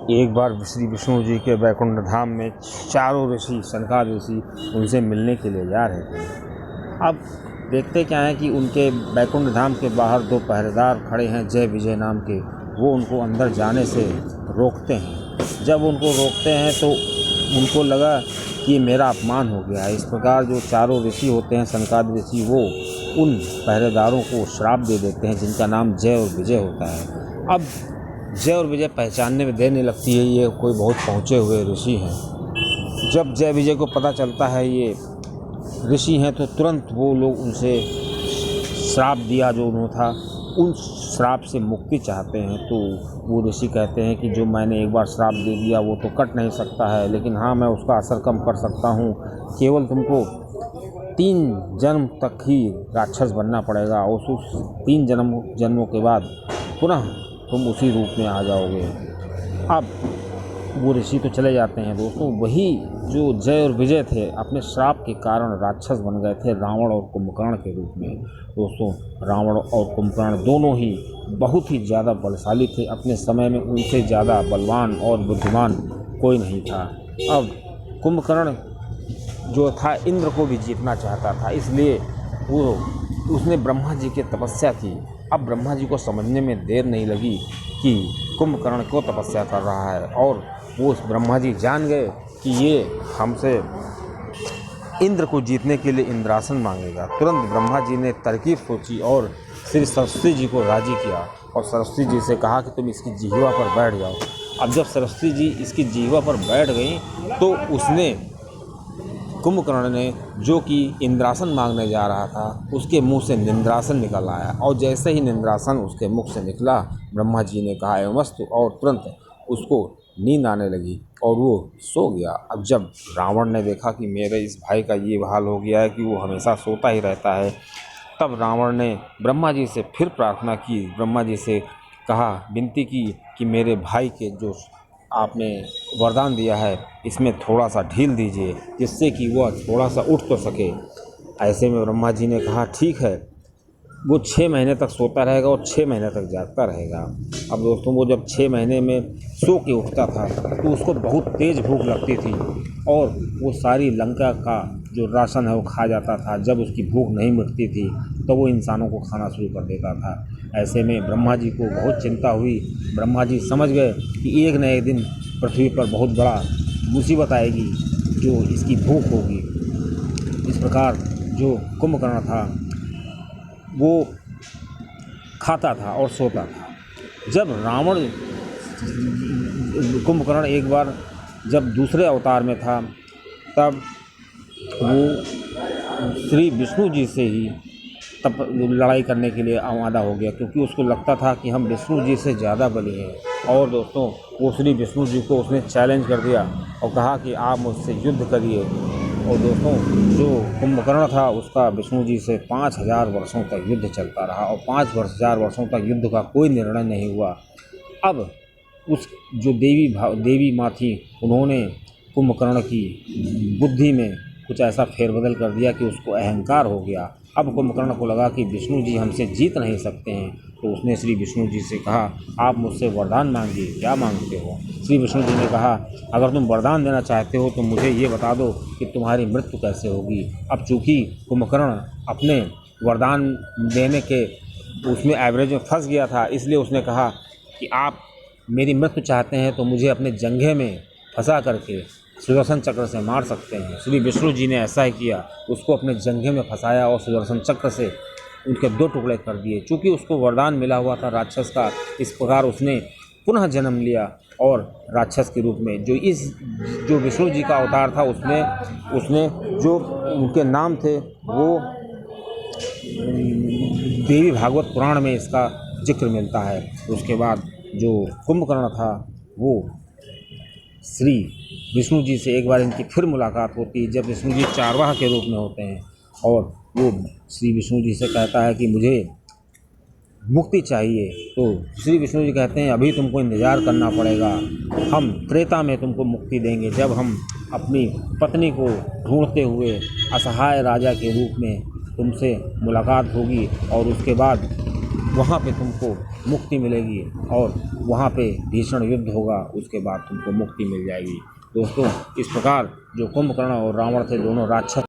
एक बार श्री विष्णु जी के वैकुंठ धाम में चारों ऋषि, सनकादिक ऋषि उनसे मिलने के लिए जा रहे थे। अब देखते क्या है कि उनके वैकुंठ धाम के बाहर दो पहरेदार खड़े हैं, जय विजय नाम के। वो उनको अंदर जाने से रोकते हैं। जब उनको रोकते हैं तो उनको लगा कि ये मेरा अपमान हो गया है। इस प्रकार जो चारों ऋषि होते हैं, सनकादिक ऋषि, वो उन पहरेदारों को श्राप दे देते हैं जिनका नाम जय और विजय होता है। अब जय और विजय पहचानने में देर नहीं लगती है, ये कोई बहुत पहुँचे हुए ऋषि हैं। जब जय विजय को पता चलता है ये ऋषि हैं तो तुरंत वो लोग उनसे श्राप दिया जो उन्होंने था, उन श्राप से मुक्ति चाहते हैं। तो वो ऋषि कहते हैं कि जो मैंने एक बार श्राप दे दिया वो तो कट नहीं सकता है, लेकिन हाँ मैं उसका असर कम कर सकता हूँ। केवल तुमको 3 जन्म तक ही राक्षस बनना पड़ेगा और उस 3 जन्मों के बाद पुनः तुम उसी रूप में आ जाओगे। अब वो ऋषि तो चले जाते हैं दोस्तों। वही जो जय और विजय थे अपने श्राप के कारण राक्षस बन गए थे रावण और कुंभकर्ण के रूप में। दोस्तों रावण और कुंभकर्ण दोनों ही बहुत ही ज़्यादा बलशाली थे। अपने समय में उनसे ज़्यादा बलवान और बुद्धिमान कोई नहीं था। अब कुंभकर्ण जो था इंद्र को भी जीतना चाहता था, इसलिए उसने ब्रह्मा जी की तपस्या की। अब ब्रह्मा जी को समझने में देर नहीं लगी कि कुंभकर्ण क्यों तपस्या कर रहा है, और वो ब्रह्मा जी जान गए कि ये हमसे इंद्र को जीतने के लिए इंद्रासन मांगेगा। तुरंत ब्रह्मा जी ने तरकीब सोची और श्री सरस्वती जी को राजी किया और सरस्वती जी से कहा कि तुम इसकी जिह्वा पर बैठ जाओ। अब जब सरस्वती जी इसकी जिह्वा पर बैठ गई तो उसने कुंभकर्ण ने, जो कि इंद्रासन मांगने जा रहा था, उसके मुंह से निंद्रासन निकल आया। और जैसे ही निंद्रासन उसके मुख से निकला, ब्रह्मा जी ने कहा एवमस्तु, और तुरंत उसको नींद आने लगी और वो सो गया। अब जब रावण ने देखा कि मेरे इस भाई का ये हाल हो गया है कि वो हमेशा सोता ही रहता है, तब रावण ने ब्रह्मा जी से फिर प्रार्थना की। ब्रह्मा जी से कहा, विनती की कि मेरे भाई के जो आपने वरदान दिया है इसमें थोड़ा सा ढील दीजिए, जिससे कि वह थोड़ा सा उठ तो सके। ऐसे में ब्रह्मा जी ने कहा ठीक है, वो 6 महीने तक सोता रहेगा और 6 महीने तक जागता रहेगा। अब दोस्तों वो जब 6 महीने में सो के उठता था तो उसको बहुत तेज़ भूख लगती थी और वो सारी लंका का जो राशन है वो खा जाता था। जब उसकी भूख नहीं मिटती थी तो वो इंसानों को खाना शुरू कर देता था। ऐसे में ब्रह्मा जी को बहुत चिंता हुई। ब्रह्मा जी समझ गए कि एक न एक दिन पृथ्वी पर बहुत बड़ा मुसीबत आएगी जो इसकी भूख होगी। इस प्रकार जो कुंभकर्ण था वो खाता था और सोता था। जब रावण कुंभकर्ण एक बार जब दूसरे अवतार में था, तब वो श्री विष्णु जी से ही तब लड़ाई करने के लिए आमादा हो गया, क्योंकि उसको लगता था कि हम विष्णु जी से ज़्यादा बली हैं। और दोस्तों वो श्री विष्णु जी को उसने चैलेंज कर दिया और कहा कि आप मुझसे युद्ध करिए। और दोस्तों जो कुंभकर्ण था उसका विष्णु जी से 5000 वर्षों तक युद्ध चलता रहा और 5000 वर्षों तक युद्ध का कोई निर्णय नहीं हुआ। अब उस जो देवी माँ थी, उन्होंने कुंभकर्ण की बुद्धि में कुछ ऐसा फेरबदल कर दिया कि उसको अहंकार हो गया। अब कुंभकर्ण को लगा कि विष्णु जी हमसे जीत नहीं सकते हैं, तो उसने श्री विष्णु जी से कहा आप मुझसे वरदान मांगिए, क्या मांगते हो। श्री विष्णु जी ने कहा अगर तुम वरदान देना चाहते हो तो मुझे ये बता दो कि तुम्हारी मृत्यु कैसे होगी। अब चूँकि कुंभकर्ण अपने वरदान देने के उसमें एवरेज में फंस गया था, इसलिए उसने कहा कि आप मेरी मृत्यु चाहते हैं तो मुझे अपने जंघे में फंसा करके सुदर्शन चक्र से मार सकते हैं। श्री विष्णु जी ने ऐसा ही किया, उसको अपने जंघे में फंसाया और सुदर्शन चक्र से उनके 2 टुकड़े कर दिए। चूँकि उसको वरदान मिला हुआ था राक्षस का, इस प्रकार उसने पुनः जन्म लिया और राक्षस के रूप में जो विष्णु जी का अवतार था उसने जो उनके नाम थे वो देवी भागवत पुराण में इसका जिक्र मिलता है। उसके बाद जो कुंभकर्ण था वो श्री विष्णु जी से एक बार इनकी फिर मुलाकात होती है, जब विष्णु जी चारवाह के रूप में होते हैं और वो श्री विष्णु जी से कहता है कि मुझे मुक्ति चाहिए। तो श्री विष्णु जी कहते हैं अभी तुमको इंतज़ार करना पड़ेगा, हम त्रेता में तुमको मुक्ति देंगे, जब हम अपनी पत्नी को ढूंढते हुए असहाय राजा के रूप में तुमसे मुलाकात होगी और उसके बाद वहाँ पे तुमको मुक्ति मिलेगी और वहाँ पे भीषण युद्ध होगा, उसके बाद तुमको मुक्ति मिल जाएगी। दोस्तों, इस प्रकार जो कुंभकर्ण और रावण थे, दोनों राक्षस